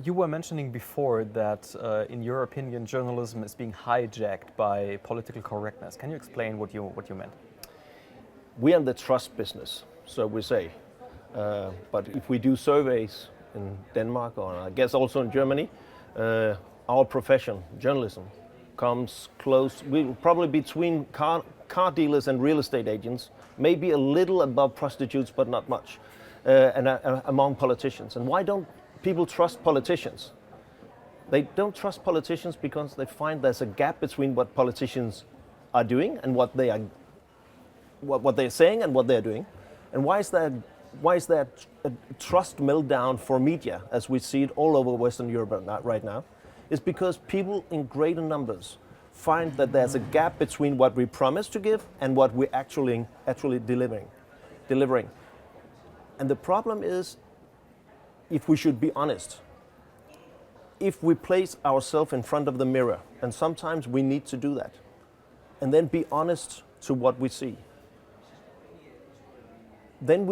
You were mentioning before that, in your opinion, journalism is being hijacked by political correctness. Can you explain what you meant? We are in the trust business, so we say. But if we do surveys in Denmark, or I guess also in Germany, our profession, journalism, comes close. We're probably between car dealers and real estate agents, maybe a little above prostitutes, but not much, and among politicians. And why don't people trust politicians? They don't trust politicians because they find there's a gap between what politicians are doing and what they're saying and what they're doing. And why is that a trust meltdown for media, as we see it all over Western Europe right now? Is because people in greater numbers find that there's a gap between what we promise to give and what we're actually delivering. And the problem is, if we should be honest, if we place ourselves in front of the mirror, and sometimes we need to do that, and then be honest to what we see, then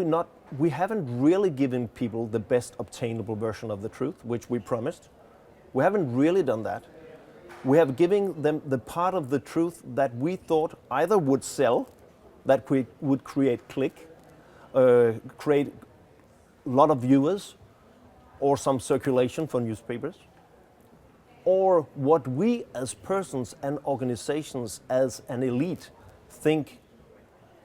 we haven't really given people the best obtainable version of the truth, which we promised. We haven't really done that. We have given them the part of the truth that we thought either would sell, that would create click, create a lot of viewers, or some circulation for newspapers, or what we as persons and organizations as an elite think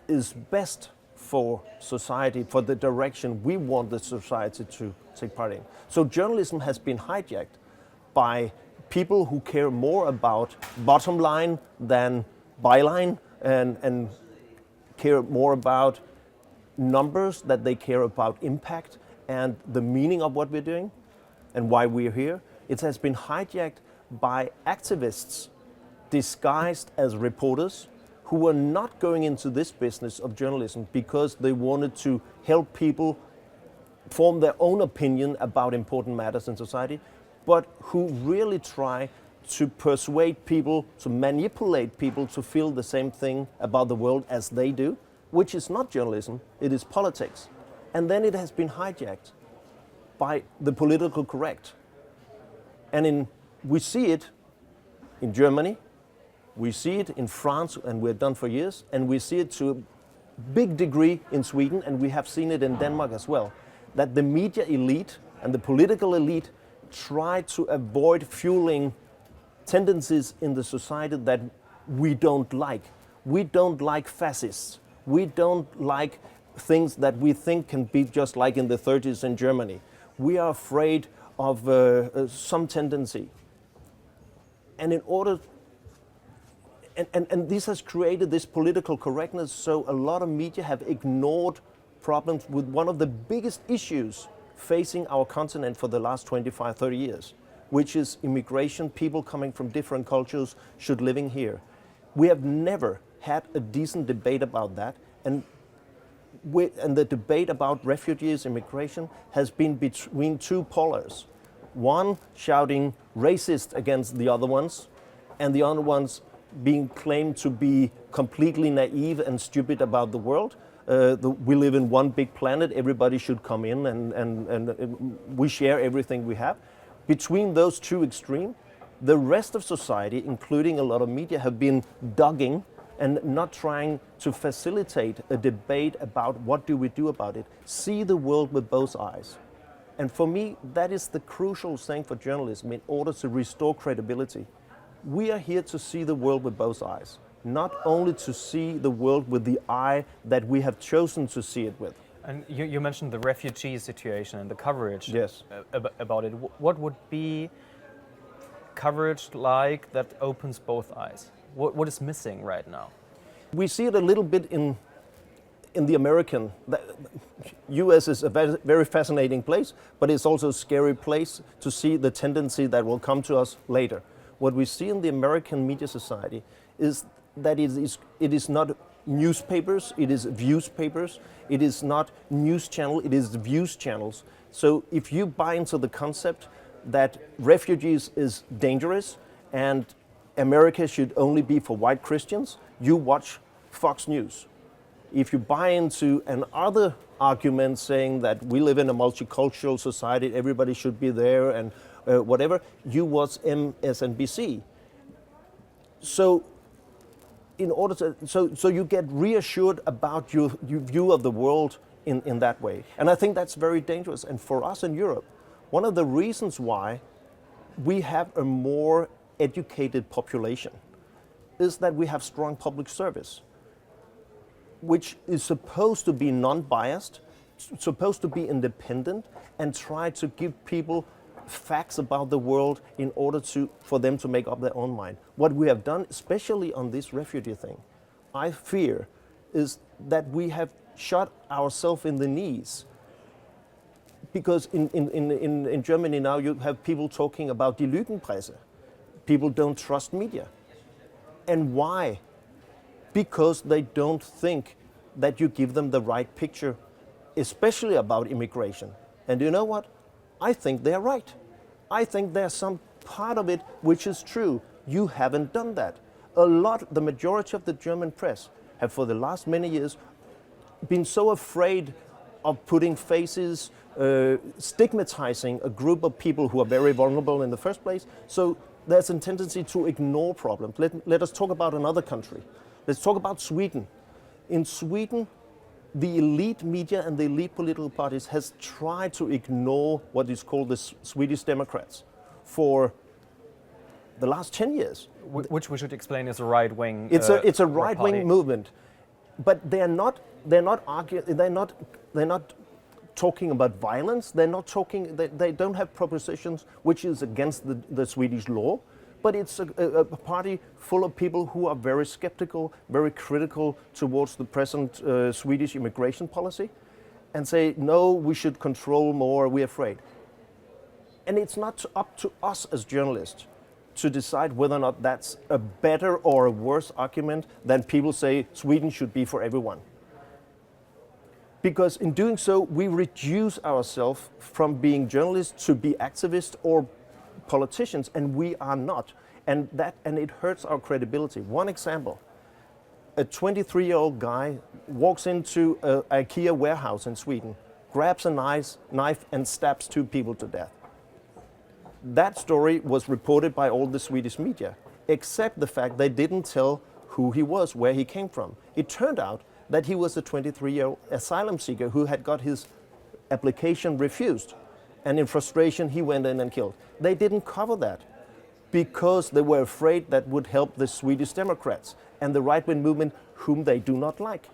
is best for society, for the direction we want the society to take part in. So journalism has been hijacked by people who care more about bottom line than byline, and care more about numbers than they care about impact and the meaning of what we're doing and why we're here. It has been hijacked by activists disguised as reporters who were not going into this business of journalism because they wanted to help people form their own opinion about important matters in society, but who really try to persuade people, to manipulate people to feel the same thing about the world as they do, which is not journalism, it is politics. And then it has been hijacked by the political correct. And we see it in Germany, we see it in France, and we're done for years, and we see it to a big degree in Sweden, and we have seen it in Denmark as well, that the media elite and the political elite try to avoid fueling tendencies in the society that we don't like. We don't like fascists. We don't like things that we think can be just like in the 30s in Germany. We are afraid of some tendency. And in order, and this has created this political correctness, so a lot of media have ignored problems with one of the biggest issues facing our continent for the last 25, 30 years, which is immigration, people coming from different cultures should living here. We have never had a decent debate about that, and the debate about refugees, immigration, has been between two polars. One shouting racist against the other ones, and the other ones being claimed to be completely naive and stupid about the world. We live in one big planet, everybody should come in and we share everything we have. Between those two extremes, the rest of society, including a lot of media, have been dogging and not trying to facilitate a debate about what do we do about it. See the world with both eyes. And for me, that is the crucial thing for journalism in order to restore credibility. We are here to see the world with both eyes, not only to see the world with the eye that we have chosen to see it with. And you mentioned the refugee situation and the coverage. Yes. About it. What would be coverage like that opens both eyes? What is missing right now? We see it a little bit in the American. The US is a very fascinating place, but it's also a scary place to see the tendency that will come to us later. What we see in the American media society is that it is not newspapers, it is viewspapers, it is not news channel, it is views channels. So if you buy into the concept that refugees is dangerous and America should only be for white Christians, you watch Fox News. If you buy into another arguments saying that we live in a multicultural society, everybody should be there, and whatever. You watch MSNBC. So in order to, so you get reassured about your view of the world in that way. And I think that's very dangerous. And for us in Europe, one of the reasons why we have a more educated population is that we have strong public service, which is supposed to be non-biased, supposed to be independent, and try to give people facts about the world in order for them to make up their own mind. What we have done, especially on this refugee thing, I fear, is that we have shot ourselves in the knees. Because in Germany now you have people talking about die Lügenpresse. People don't trust media. And why? Because they don't think that you give them the right picture, especially about immigration. And you know what? I think they're right. I think there's some part of it which is true. You haven't done that. The majority of the German press have for the last many years been so afraid of putting faces, stigmatizing a group of people who are very vulnerable in the first place. So there's a tendency to ignore problems. Let us talk about another country. Let's talk about Sweden. In Sweden, the elite media and the elite political parties has tried to ignore what is called the Swedish Democrats for the last 10 years. Which we should explain is a right-wing. It's a right-wing movement, but they're not talking about violence. They're not talking. They don't have propositions which is against the Swedish law. But it's a party full of people who are very skeptical, very critical towards the present Swedish immigration policy, and say, no, we should control more, we're afraid. And it's not up to us as journalists to decide whether or not that's a better or a worse argument than people say Sweden should be for everyone. Because in doing so, we reduce ourselves from being journalists to be activists or politicians, and we are not, and it hurts our credibility. One example: a 23-year-old guy walks into an IKEA warehouse in Sweden, grabs a knife and stabs 2 people to death. That story was reported by all the Swedish media, except the fact they didn't tell who he was, where he came from. It turned out that he was a 23-year-old asylum seeker who had got his application refused. And in frustration, he went in and killed. They didn't cover that because they were afraid that would help the Swedish Democrats and the right-wing movement, whom they do not like.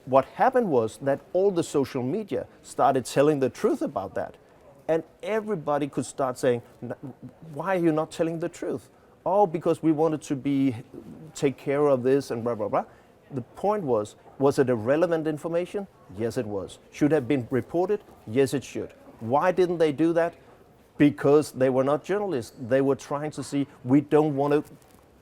What happened was that all the social media started telling the truth about that. And everybody could start saying, why are you not telling the truth? Oh, because we wanted to take care of this and blah, blah, blah. The point was it irrelevant information? Yes, it was. Should have been reported? Yes, it should. Why didn't they do that? Because they were not journalists. They were trying to see, we don't want to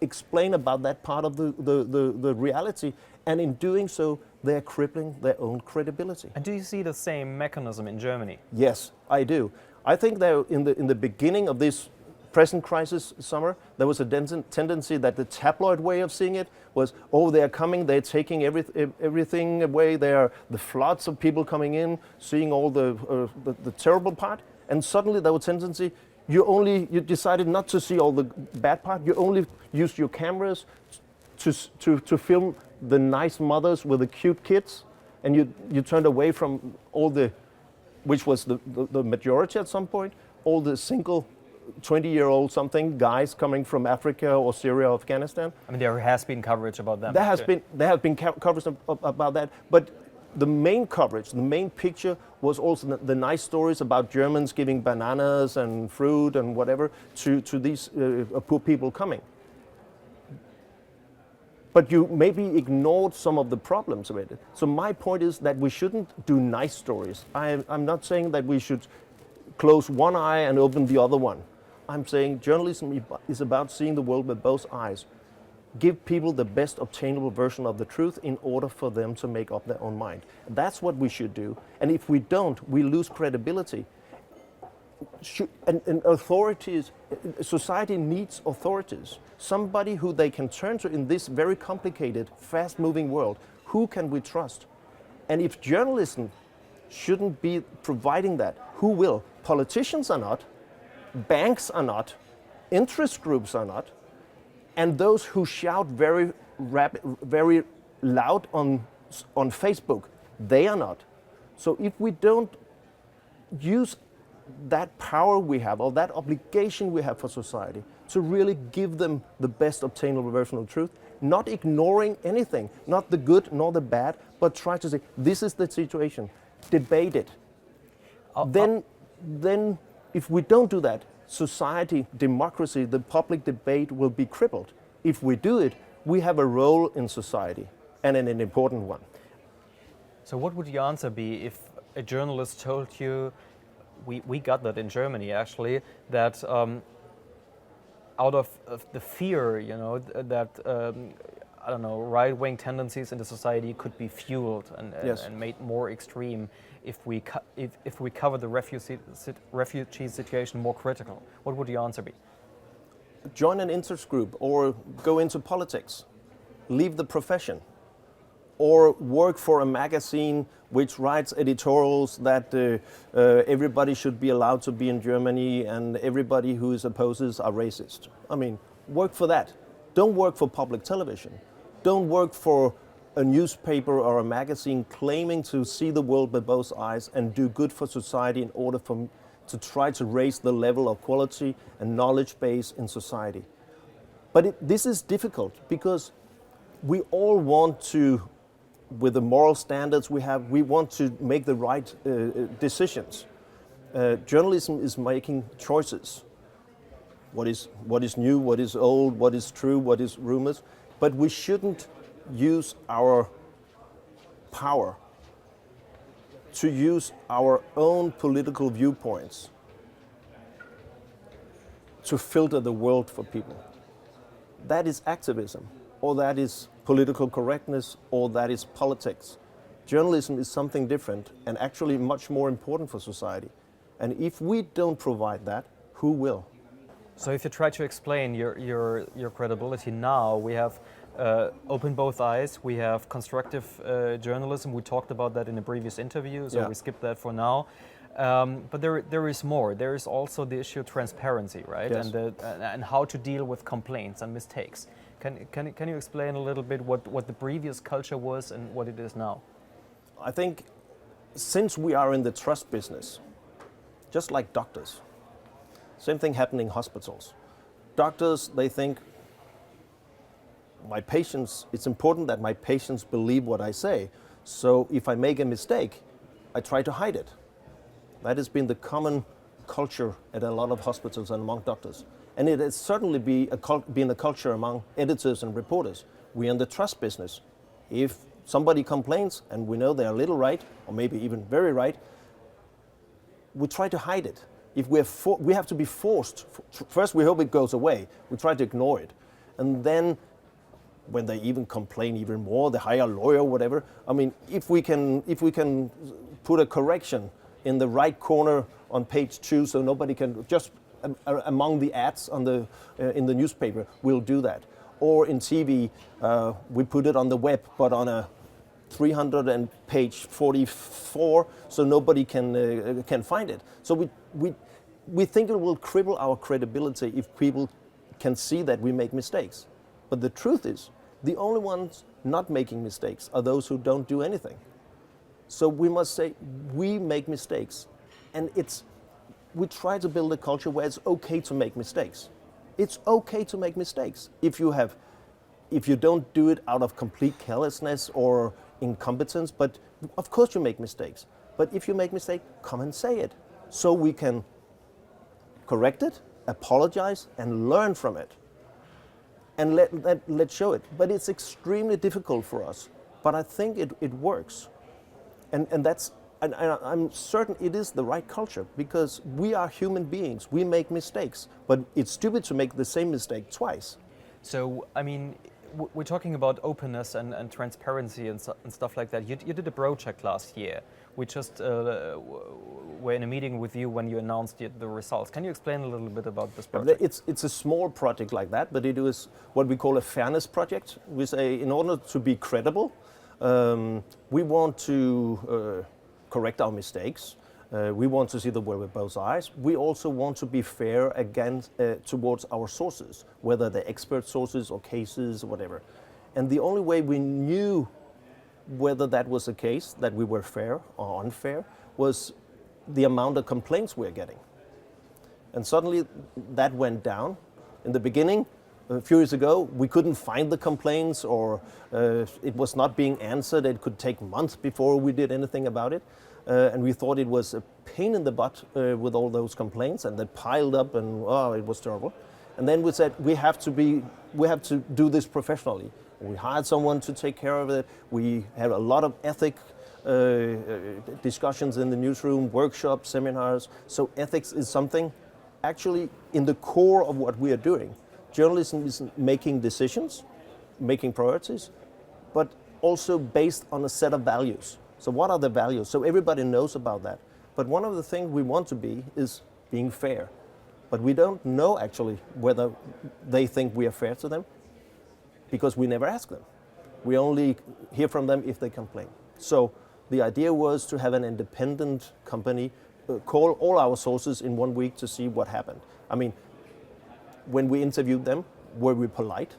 explain about that part of the reality. And in doing so, they're crippling their own credibility. And do you see the same mechanism in Germany? Yes, I do. I think that in the beginning of this present crisis summer, there was a tendency that the tabloid way of seeing it was, oh, they're coming, they're taking everything away. There are the floods of people coming in, seeing all the terrible part. And suddenly there was a tendency, you decided not to see all the bad part. You only used your cameras to film the nice mothers with the cute kids. And you turned away from all which was the majority at some point, all the single 20-year-old something guys coming from Africa or Syria or Afghanistan. I mean, there has been coverage about them. There have been coverage about that, but the main coverage, the main picture was also the nice stories about Germans giving bananas and fruit and whatever to these poor people coming. But you maybe ignored some of the problems with it. So my point is that we shouldn't do nice stories. I'm not saying that we should close one eye and open the other one. I'm saying journalism is about seeing the world with both eyes. Give people the best obtainable version of the truth in order for them to make up their own mind. That's what we should do. And if we don't, we lose credibility. And authorities, society needs authorities. Somebody who they can turn to in this very complicated, fast-moving world. Who can we trust? And if journalism shouldn't be providing that. Who will? Politicians are not, banks are not, interest groups are not, and those who shout very loud on Facebook, they are not. So if we don't use that power we have, or that obligation we have for society, to really give them the best obtainable version of truth, not ignoring anything, not the good nor the bad, but try to say, this is the situation, debate it. Then if we don't do that, society, democracy, the public debate will be crippled. If we do it, we have a role in society, and an important one. So what would your answer be if a journalist told you, we got that in Germany actually, that out of the fear, you know, that I don't know, right-wing tendencies in the society could be fueled and made more extreme if we cover the refugee situation more critical. What would your answer be? Join an interest group, or go into politics, leave the profession, or work for a magazine which writes editorials that everybody should be allowed to be in Germany and everybody who is opposes are racist. I mean, work for that. Don't work for public television. Don't work for a newspaper or a magazine claiming to see the world with both eyes and do good for society in order to try to raise the level of quality and knowledge base in society. But this is difficult because we all want to, with the moral standards we have, we want to make the right decisions. Journalism is making choices. What is new, what is old, what is true, what is rumors. But we shouldn't use our power to use our own political viewpoints to filter the world for people. That is activism, or that is political correctness, or that is politics. Journalism is something different and actually much more important for society. And if we don't provide that, who will? So if you try to explain your credibility now, we have open both eyes, we have constructive journalism. We talked about that in a previous interview, so we skip that for now. But there is more. There is also the issue of transparency, right? Yes. And how to deal with complaints and mistakes. Can you explain a little bit what the previous culture was and what it is now? I think since we are in the trust business, just like doctors, same thing happening in hospitals. Doctors, they think, my patients, it's important that my patients believe what I say. So if I make a mistake, I try to hide it. That has been the common culture at a lot of hospitals and among doctors. And it has certainly been a culture among editors and reporters. We're in the trust business. If somebody complains, and we know they're a little right, or maybe even very right, we try to hide it. If we have to be forced, first we hope it goes away, we try to ignore it. And then when they even complain even more, they hire a lawyer or whatever. I mean, if we can put a correction in the right corner on page 2 so nobody can, just among the ads on in the newspaper, we'll do that. Or in TV, we put it on the web, but on a 300 and page 44, so nobody can find it. So we think it will cripple our credibility if people can see that we make mistakes. But the truth is, the only ones not making mistakes are those who don't do anything. So we must say, we make mistakes. And we try to build a culture where it's okay to make mistakes. It's okay to make mistakes. If you don't do it out of complete carelessness or incompetence, but of course you make mistakes. But if you make mistake, come and say it. So we can correct it, apologize, and learn from it. And let's show it. But it's extremely difficult for us. But I think it works. And I'm certain it is the right culture, because we are human beings. We make mistakes. But it's stupid to make the same mistake twice. So, I mean, we're talking about openness and transparency and stuff like that. You did a project last year. We just were in a meeting with you when you announced the results. Can you explain a little bit about this project? It's a small project like that, but it was what we call a fairness project. We say, in order to be credible, we want to correct our mistakes. We want to see the world with both eyes. We also want to be fair against towards our sources, whether they're expert sources or cases or whatever. And the only way we knew whether that was the case, that we were fair or unfair, was the amount of complaints we're getting. And suddenly that went down. In the beginning, a few years ago, we couldn't find the complaints, or it was not being answered. It could take months before we did anything about it. And we thought it was a pain in the butt with all those complaints, and they piled up, and it was terrible. And then we said we have to do this professionally. We hired someone to take care of it. We had a lot of ethic discussions in the newsroom, workshops, seminars. So ethics is something actually in the core of what we are doing. Journalism is making decisions, making priorities, but also based on a set of values. So what are the values? So everybody knows about that. But one of the things we want to be is being fair. But we don't know actually whether they think we are fair to them, because we never ask them. We only hear from them if they complain. So the idea was to have an independent company call all our sources in 1 week to see what happened. I mean, when we interviewed them, were we polite?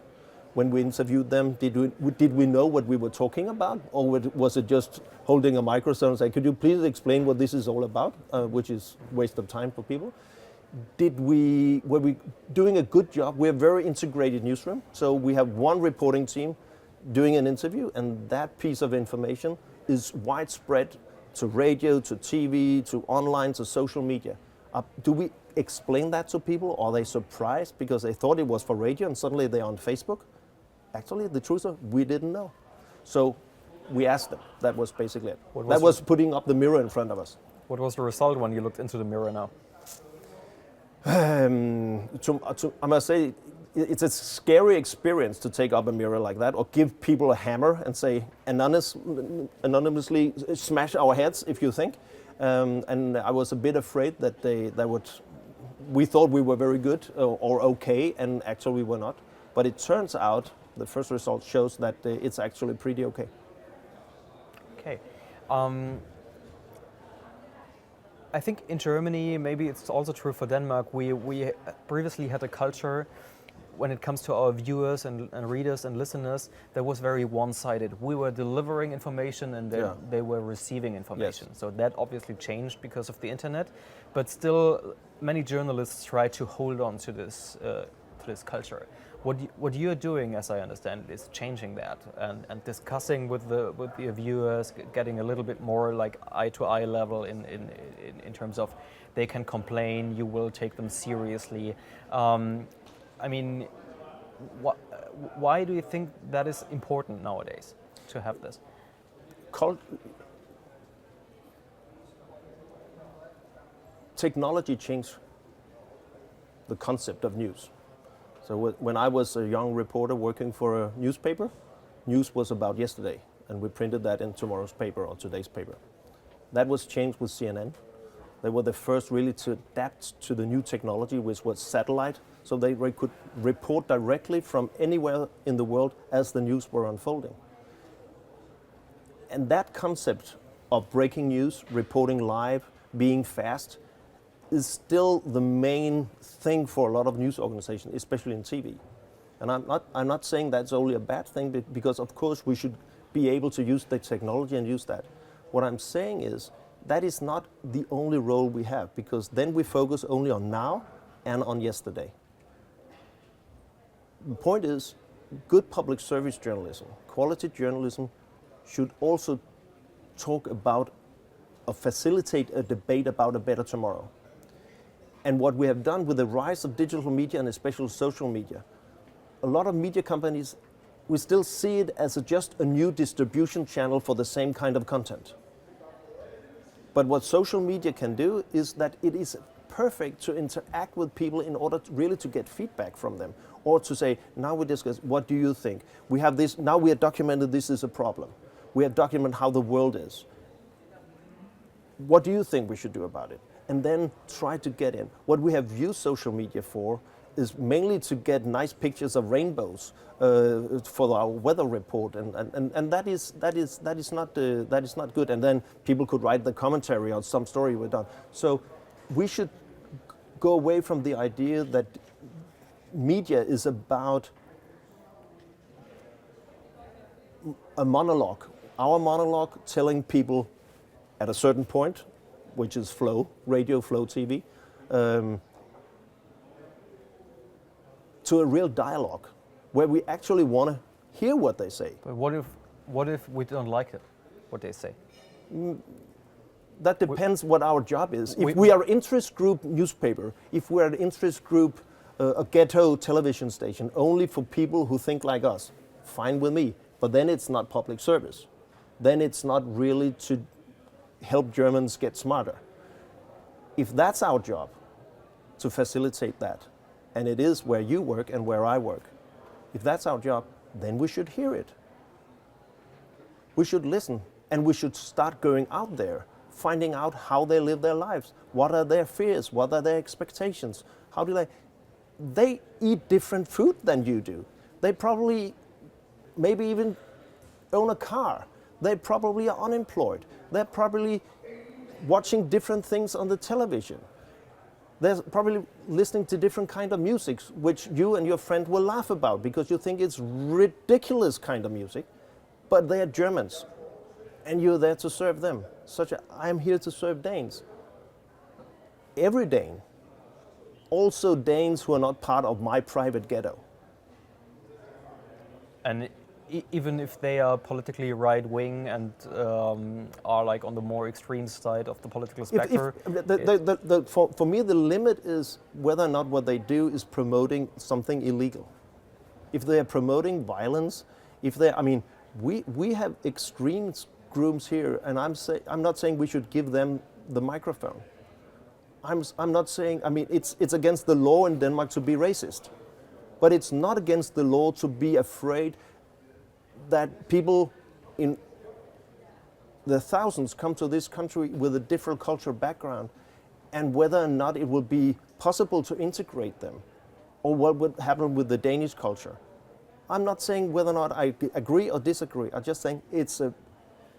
When we interviewed them, did we know what we were talking about? Or was it just holding a microphone and saying, could you please explain what this is all about, which is waste of time for people? Were we doing a good job? We're a very integrated newsroom. So we have one reporting team doing an interview, and that piece of information is widespread to radio, to TV, to online, to social media. Do we explain that to people? Are they surprised because they thought it was for radio and suddenly they're on Facebook? Actually, the truth is we didn't know. So we asked them. That was basically it. That was putting up the mirror in front of us. What was the result when you looked into the mirror now? I must say, it's a scary experience to take up a mirror like that, or give people a hammer and say, anonymously smash our heads if you think. And I was a bit afraid that we thought we were very good or okay, and actually we were not. But it turns out, the first result shows that it's actually pretty okay. Okay. I think in Germany, maybe it's also true for Denmark, we previously had a culture when it comes to our viewers and readers and listeners that was very one-sided. We were delivering information and they were receiving information. Yes. So that obviously changed because of the internet, but still many journalists try to hold on to this culture. What you're doing, as I understand it, is changing that and discussing with the viewers, getting a little bit more like eye-to-eye level in terms of they can complain, you will take them seriously. I mean, why do you think that is important nowadays to have this? Technology changed the concept of news. So when I was a young reporter working for a newspaper, news was about yesterday, and we printed that in tomorrow's paper or today's paper. That was changed with CNN. They were the first really to adapt to the new technology, which was satellite, so they could report directly from anywhere in the world as the news were unfolding. And that concept of breaking news, reporting live, being fast, is still the main thing for a lot of news organizations, especially in TV. And I'm not saying that's only a bad thing, because of course we should be able to use the technology and use that. What I'm saying is that is not the only role we have, because then we focus only on now and on yesterday. The point is, good public service journalism, quality journalism, should also talk about or facilitate a debate about a better tomorrow. And what we have done with the rise of digital media and especially social media, a lot of media companies, we still see it as just a new distribution channel for the same kind of content. But what social media can do is that it is perfect to interact with people in order really to get feedback from them, or to say, now we discuss, what do you think? We have this, now we have documented this is a problem. We have documented how the world is. What do you think we should do about it? And then try to get in. What we have used social media for is mainly to get nice pictures of rainbows for our weather report, and that is not good. And then people could write the commentary on some story we've done. So we should go away from the idea that media is about a monologue. Our monologue telling people at a certain point, which is flow, radio, flow TV, to a real dialogue where we actually want to hear what they say. But what if we don't like it, what they say? That depends what our job is. If we are interest group newspaper, if we are an interest group, a ghetto television station, only for people who think like us, fine with me. But then it's not public service. Then it's not really to help Germans get smarter. If that's our job, to facilitate that, and it is where you work and where I work, if that's our job, then we should hear it. We should listen, and we should start going out there, finding out how they live their lives. What are their fears? What are their expectations? How do they eat different food than you do. They probably maybe even own a car. They probably are unemployed. They're probably watching different things on the television. They're probably listening to different kind of music, which you and your friend will laugh about because you think it's ridiculous kind of music, but they are Germans, and you're there to serve them. I'm here to serve Danes. Every Dane, also Danes who are not part of my private ghetto. And even if they are politically right-wing and are like on the more extreme side of the political spectrum? For me, the limit is whether or not what they do is promoting something illegal. If they are promoting violence, we have extreme groups here, and I'm not saying we should give them the microphone. I'm not saying, it's against the law in Denmark to be racist. But it's not against the law to be afraid that people in the thousands come to this country with a different cultural background, and whether or not it will be possible to integrate them, or what would happen with the Danish culture. I'm not saying whether or not I agree or disagree. I'm just saying it's a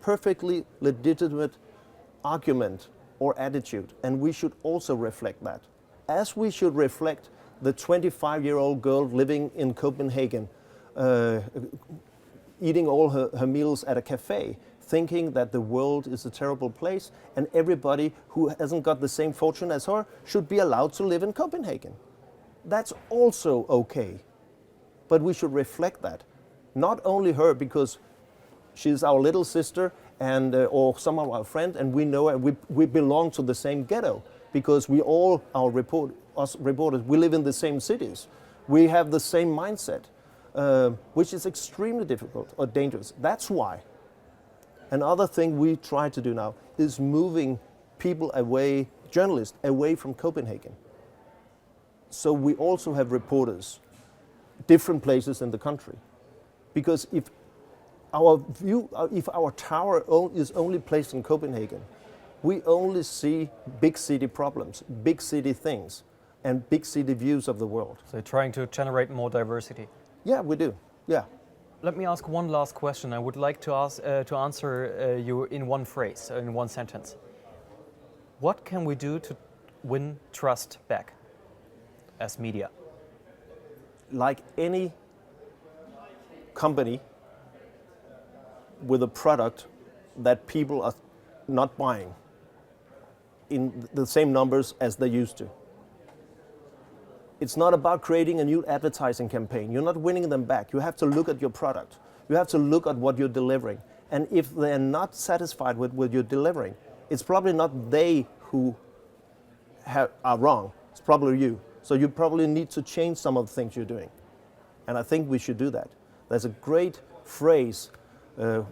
perfectly legitimate argument or attitude, and we should also reflect that. As we should reflect the 25-year-old girl living in Copenhagen, eating all her meals at a cafe, thinking that the world is a terrible place, and everybody who hasn't got the same fortune as her should be allowed to live in Copenhagen. That's also okay. But we should reflect that. Not only her, because she's our little sister, and or some of our friends, and we know her, we belong to the same ghetto, because us reporters, we live in the same cities. We have the same mindset, which is extremely difficult or dangerous. That's why. Another thing we try to do now is moving people away, journalists away from Copenhagen. So we also have reporters, different places in the country. Because if our tower is only placed in Copenhagen, we only see big city problems, big city things, and big city views of the world. So trying to generate more diversity. Yeah, we do. Yeah. Let me ask one last question. I would like to answer you in one phrase, in one sentence. What can we do to win trust back as media? Like any company with a product that people are not buying in the same numbers as they used to. It's not about creating a new advertising campaign. You're not winning them back. You have to look at your product. You have to look at what you're delivering. And if they're not satisfied with what you're delivering, it's probably not they who are wrong. It's probably you. So you probably need to change some of the things you're doing. And I think we should do that. There's a great phrase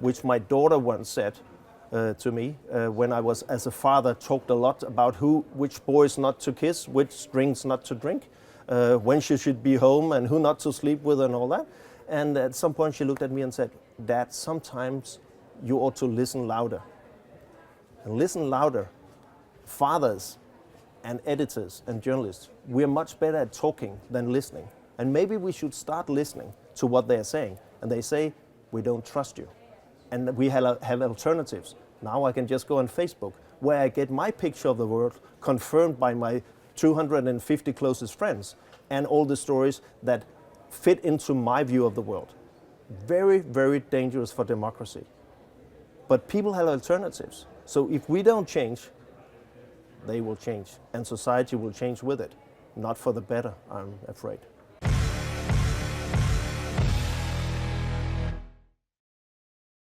which my daughter once said to me when I was, as a father, talked a lot about which boys not to kiss, which drinks not to drink, when she should be home and who not to sleep with and all that. And at some point she looked at me and said, "Dad, sometimes you ought to listen louder." And listen louder. Fathers, and editors and journalists, we are much better at talking than listening. And maybe we should start listening to what they are saying. And they say, we don't trust you. And we have alternatives. Now I can just go on Facebook, where I get my picture of the world confirmed by my 250 closest friends and all the stories that fit into my view of the world. Very, very dangerous for democracy. But people have alternatives. So if we don't change, they will change. And society will change with it. Not for the better, I'm afraid.